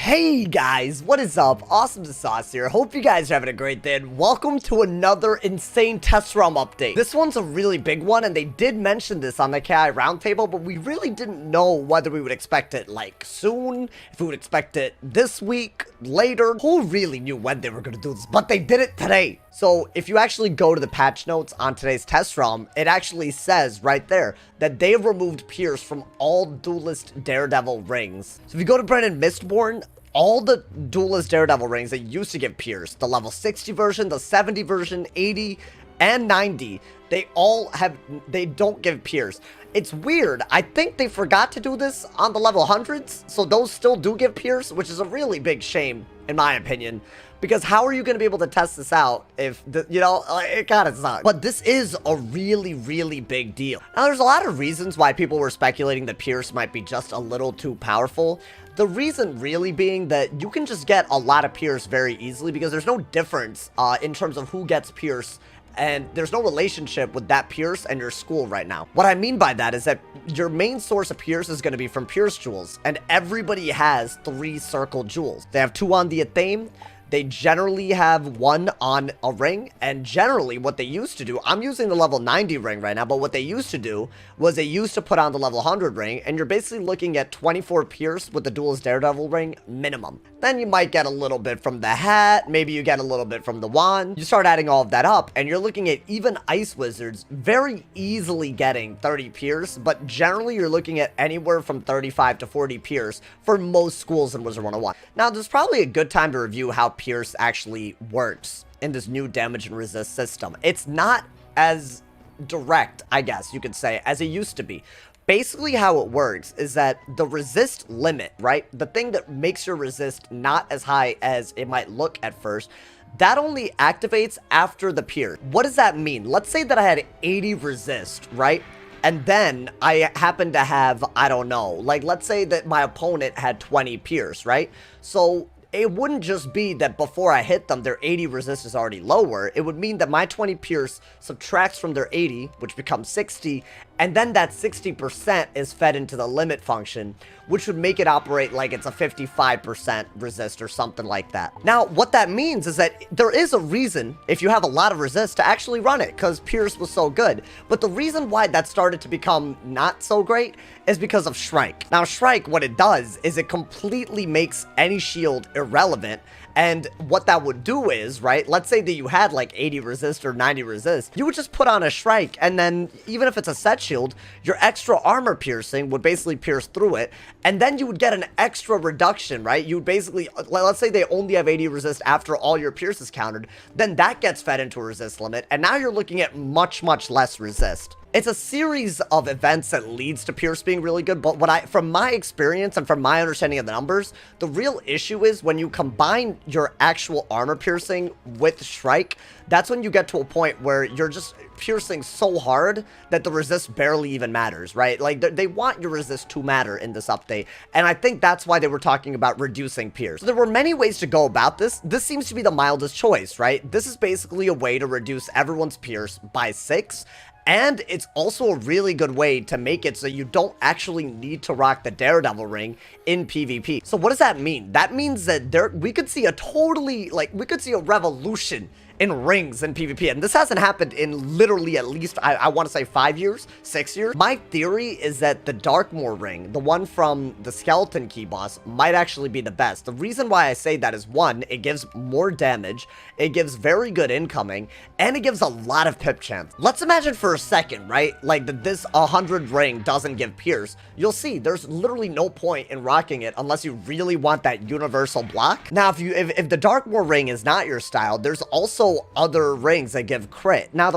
Hey guys, what is up? AwesomeTheSauce here. Hope you guys are having a great day and welcome to another insane test realm update. This one's a really big one and they did mention this on the KI roundtable, but we really didn't know whether we would expect it like soon, if we would expect it this week, later. Who really knew when they were going to do this, but they did it today. So if you actually go to the patch notes on today's test realm, it actually says right there that they have removed Pierce from all Duelist Daredevil rings. So if you go to Brennan Mistborn, all the Duelist Daredevil rings that used to give Pierce, the level 60 version, the 70 version, 80, and 90, they don't give Pierce. It's weird. I think they forgot to do this on the level 100s, so those still do give Pierce, which is a really big shame, in my opinion. Because how are you going to be able to test this out if, it kind of sucks. But this is a really, really big deal. Now, there's a lot of reasons why people were speculating that Pierce might be just a little too powerful. The reason really being that you can just get a lot of Pierce very easily because there's no difference in terms of who gets Pierce. And there's no relationship with that Pierce and your school right now. What I mean by that is that your main source of Pierce is going to be from Pierce jewels. And everybody has 3 circle jewels. They have 2 on the Athame. They generally have 1 on a ring, and generally what they used to do, I'm using the level 90 ring right now, but what they used to do was they used to put on the level 100 ring, and you're basically looking at 24 Pierce with the Duelist Daredevil ring minimum. Then you might get a little bit from the hat, maybe you get a little bit from the wand. You start adding all of that up, and you're looking at even Ice Wizards very easily getting 30 Pierce, but generally you're looking at anywhere from 35 to 40 Pierce for most schools in Wizard101. Now, there's probably a good time to review how Pierce actually works in this new damage and resist system. It's not as direct, I guess you could say, as it used to be. Basically how it works is that the resist limit, right? The thing that makes your resist not as high as it might look at first, that only activates after the Pierce. What does that mean? Let's say that I had 80 resist, right? And then I happen to have, I don't know, like let's say that my opponent had 20 Pierce, right? So it wouldn't just be that before I hit them, their 80 resist is already lower. It would mean that my 20 Pierce subtracts from their 80, which becomes 60, and then that 60% is fed into the limit function, which would make it operate like it's a 55% resist or something like that. Now, what that means is that there is a reason, if you have a lot of resist, to actually run it, because Pierce was so good. But the reason why that started to become not so great is because of Shrike. Now, Shrike, what it does is it completely makes any shield irrelevant. And what that would do is, right, let's say that you had like 80 resist or 90 resist, you would just put on a Shrike, and then even if it's a set shield, your extra armor piercing would basically pierce through it, and then you would get an extra reduction, right? You would basically, let's say they only have 80 resist after all your Pierce is countered, then that gets fed into a resist limit, and now you're looking at much, much less resist. It's a series of events that leads to Pierce being really good, but from my experience and from my understanding of the numbers, the real issue is when you combine your actual armor piercing with Shrike, that's when you get to a point where you're just piercing so hard that the resist barely even matters, right? Like, they want your resist to matter in this update, and I think that's why they were talking about reducing Pierce. So there were many ways to go about this. This seems to be the mildest choice, right? This is basically a way to reduce everyone's Pierce by 6, and it's also a really good way to make it so you don't actually need to rock the Daredevil ring in PvP. So what does that mean? That means that we could see a revolution in rings in PvP, and this hasn't happened in literally at least, I want to say 5 years, 6 years. My theory is that the Darkmoor ring, the one from the Skeleton Key boss, might actually be the best. The reason why I say that is, 1, it gives more damage, it gives very good incoming, and it gives a lot of pip chance. Let's imagine for a second, right, like that this 100 ring doesn't give Pierce. You'll see there's literally no point in rocking it unless you really want that universal block. Now, if the Darkmoor ring is not your style, there's also other rings that give crit. Now,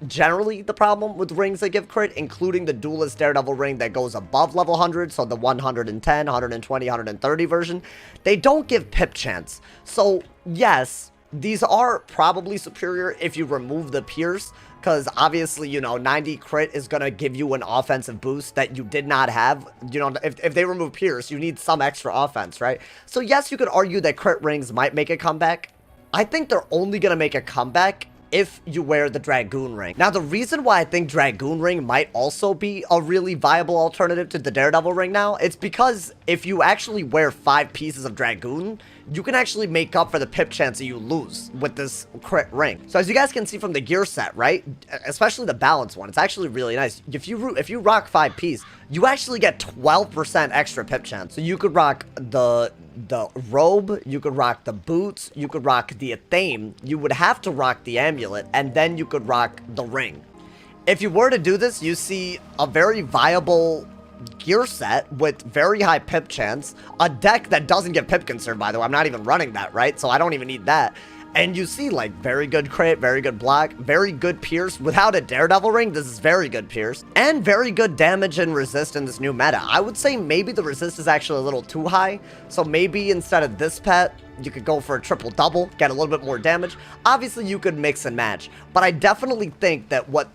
generally the problem with rings that give crit, including the Duelist Daredevil ring that goes above level 100, so the 110, 120, 130 version, they don't give pip chance. So yes, these are probably superior if you remove the Pierce, because obviously, 90 crit is going to give you an offensive boost that you did not have. If they remove Pierce, you need some extra offense, right? So yes, you could argue that crit rings might make a comeback. I think they're only going to make a comeback if you wear the Dragoon Ring. Now, the reason why I think Dragoon Ring might also be a really viable alternative to the Daredevil Ring now, it's because if you actually wear 5 pieces of Dragoon, you can actually make up for the pip chance that you lose with this crit ring. So as you guys can see from the gear set, right, especially the balance one, it's actually really nice. If you rock 5 piece, you actually get 12% extra pip chance. So you could rock the robe, you could rock the boots, you could rock the theme, you would have to rock the amulet, and then you could rock the ring. If you were to do this, you see a very viable gear set with very high pip chance, a deck that doesn't get pip concern, by the way. I'm not even running that, right? So I don't even need that. And you see, like, very good crit, very good block, very good pierce. Without a Daredevil Ring, this is very good pierce. And very good damage and resist in this new meta. I would say maybe the resist is actually a little too high. So maybe instead of this pet, you could go for a triple-double, get a little bit more damage. Obviously, you could mix and match. But I definitely think that what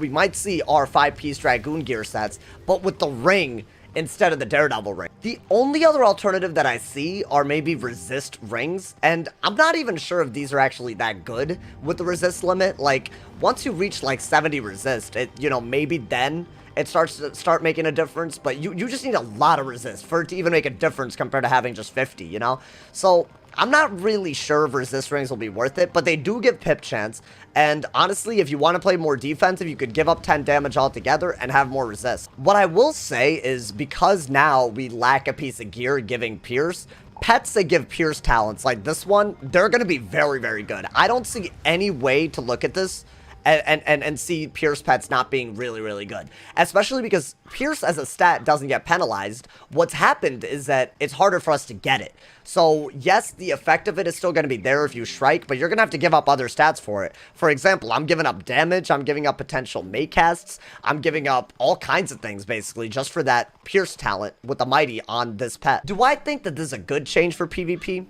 we might see are 5-piece Dragoon gear sets, but with the ring instead of the Daredevil Ring. The only other alternative that I see are maybe resist rings, and I'm not even sure if these are actually that good with the resist limit. Like, once you reach like 70 resist, you know, maybe then it starts to making a difference, but you just need a lot of resist for it to even make a difference compared to having just 50, you know? So I'm not really sure if resist rings will be worth it, but they do give pip chance. And honestly, if you want to play more defensive, you could give up 10 damage altogether and have more resist. What I will say is because now we lack a piece of gear giving pierce, pets that give pierce talents like this one, they're going to be very, very good. I don't see any way to look at this and see Pierce pets not being really, really good. Especially because Pierce as a stat doesn't get penalized. What's happened is that it's harder for us to get it. So yes, the effect of it is still going to be there if you strike, but you're going to have to give up other stats for it. For example, I'm giving up damage, I'm giving up potential mate casts, I'm giving up all kinds of things basically just for that Pierce talent with the Mighty on this pet. Do I think that this is a good change for PvP?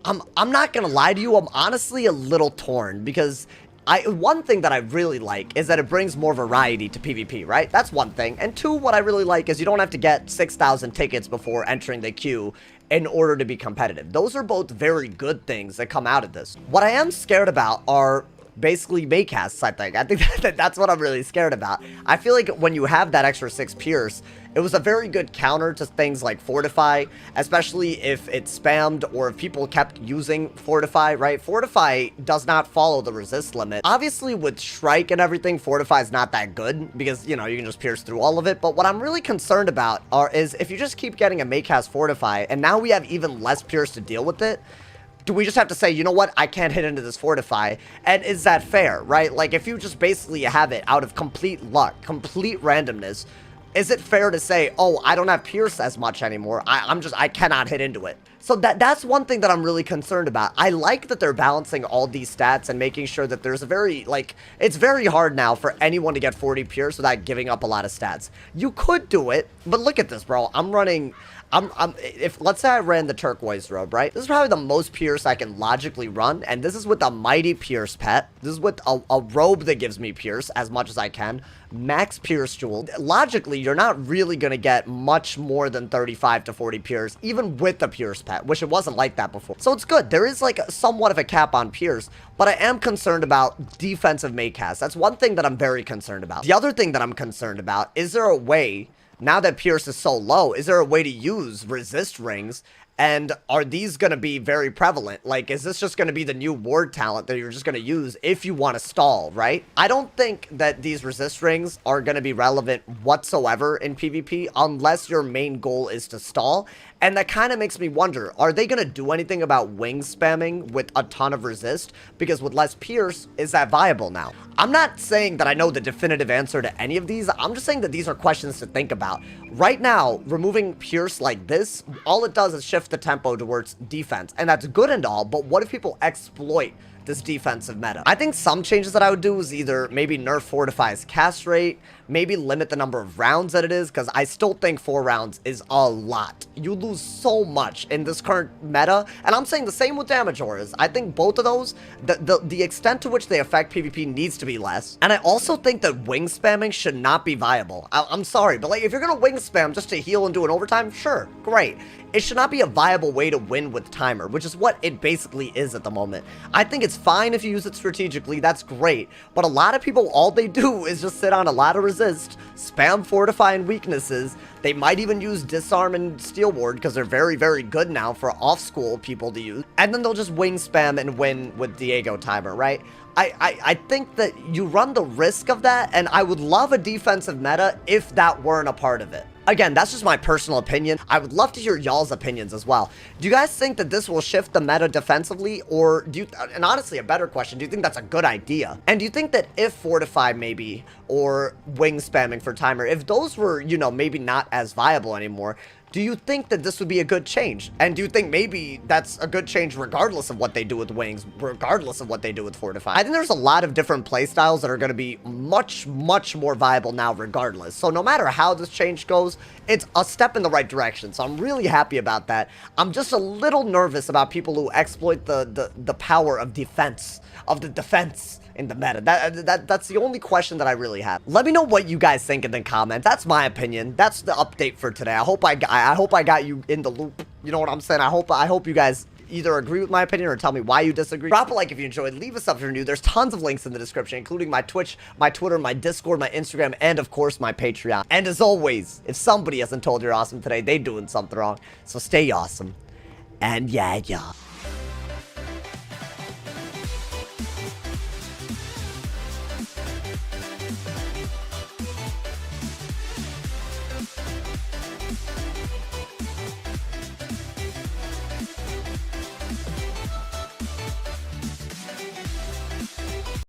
I'm not going to lie to you, I'm honestly a little torn because one thing that I really like is that it brings more variety to PvP, right? That's one thing. And two, what I really like is you don't have to get 6,000 tickets before entering the queue in order to be competitive. Those are both very good things that come out of this. What I am scared about are basically Maycasts, I think. I think that's what I'm really scared about. I feel like when you have that extra 6 Pierce, it was a very good counter to things like Fortify, especially if it's spammed or if people kept using Fortify, right? Fortify does not follow the resist limit. Obviously, with Strike and everything, Fortify is not that good because, you know, you can just pierce through all of it. But what I'm really concerned about is if you just keep getting a Maycast Fortify, and now we have even less Pierce to deal with it, do we just have to say, you know what, I can't hit into this Fortify? And is that fair, right? Like, if you just basically have it out of complete luck, complete randomness, is it fair to say, oh, I don't have Pierce as much anymore, I cannot hit into it? So that's one thing that I'm really concerned about. I like that they're balancing all these stats and making sure that there's a very, like, it's very hard now for anyone to get 40 Pierce without giving up a lot of stats. You could do it, but look at this, bro. I'm running... if let's say I ran the turquoise robe, right? This is probably the most Pierce I can logically run, and this is with a Mighty Pierce pet. This is with a robe that gives me Pierce as much as I can. Max Pierce jewel. Logically, you're not really gonna get much more than 35 to 40 Pierce, even with the Pierce pet, which it wasn't like that before. So it's good. There is like somewhat of a cap on Pierce, but I am concerned about defensive Maycast. That's one thing that I'm very concerned about. The other thing that I'm concerned about, is there a way, now that Pierce is so low, is there a way to use resist rings? And are these going to be very prevalent? Like, is this just going to be the new ward talent that you're just going to use if you want to stall, right? I don't think that these resist rings are going to be relevant whatsoever in PvP unless your main goal is to stall. And that kind of makes me wonder, are they going to do anything about wing spamming with a ton of resist? Because with less Pierce, is that viable now? I'm not saying that I know the definitive answer to any of these. I'm just saying that these are questions to think about. Right now, removing Pierce like this, all it does is shift the tempo towards defense. And that's good and all, but what if people exploit this defensive meta? I think some changes that I would do is either maybe nerf Fortify's cast rate, maybe limit the number of rounds that it is, because I still think 4 rounds is a lot. You lose so much in this current meta, and I'm saying the same with damage auras. I think both of those, the extent to which they affect PvP needs to be less, and I also think that wing spamming should not be viable. I'm sorry, but like, if you're gonna wing spam just to heal and do an overtime, sure, great. It should not be a viable way to win with timer, which is what it basically is at the moment. I think it's It's fine if you use it strategically, that's great. But a lot of people, all they do is just sit on a lot of resist, spam fortify and weaknesses. They might even use disarm and steel ward because they're very, very good now for off-school people to use. And then they'll just wing spam and win with Diego timer, right? I think that you run the risk of that, and I would love a defensive meta if that weren't a part of it. Again, that's just my personal opinion. I would love to hear y'all's opinions as well. Do you guys think that this will shift the meta defensively, or do you, and honestly, a better question, do you think that's a good idea? And do you think that if Fortify maybe, or wing spamming for timer, if those were, you know, maybe not as viable anymore, do you think that this would be a good change? And do you think maybe that's a good change regardless of what they do with wings, regardless of what they do with Fortify? I think there's a lot of different playstyles that are going to be much, much more viable now regardless. So no matter how this change goes, it's a step in the right direction. So I'm really happy about that. I'm just a little nervous about people who exploit the power of defense, of the defense in the meta. That's the only question that I really have. Let me know what you guys think in the comments. That's my opinion. That's the update for today. I hope I got you in the loop. You know what I'm saying? I hope you guys either agree with my opinion or tell me why you disagree. Drop a like if you enjoyed. Leave a sub if you're new. There's tons of links in the description, including my Twitch, my Twitter, my Discord, my Instagram, and of course my Patreon. And as always, if somebody hasn't told you you're awesome today, they're doing something wrong. So stay awesome. And yeah.